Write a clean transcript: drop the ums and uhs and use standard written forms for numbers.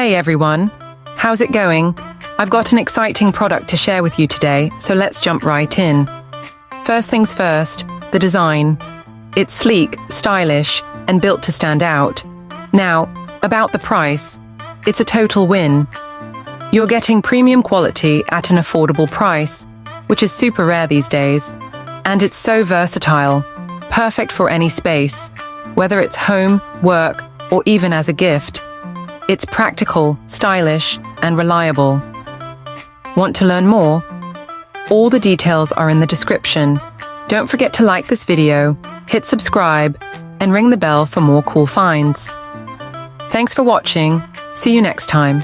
Hey everyone, how's it going? I've got an exciting product to share with you today, so let's jump right in. First things first, the design. It's sleek, stylish, and built to stand out. Now, about the price. It's a total win. You're getting premium quality at an affordable price, which is super rare these days. And it's so versatile, perfect for any space, whether it's home, work, or even as a gift. It's practical, stylish, and reliable. Want to learn more? All the details are in the description. Don't forget to like this video, hit subscribe, and ring the bell for more cool finds. Thanks for watching. See you next time.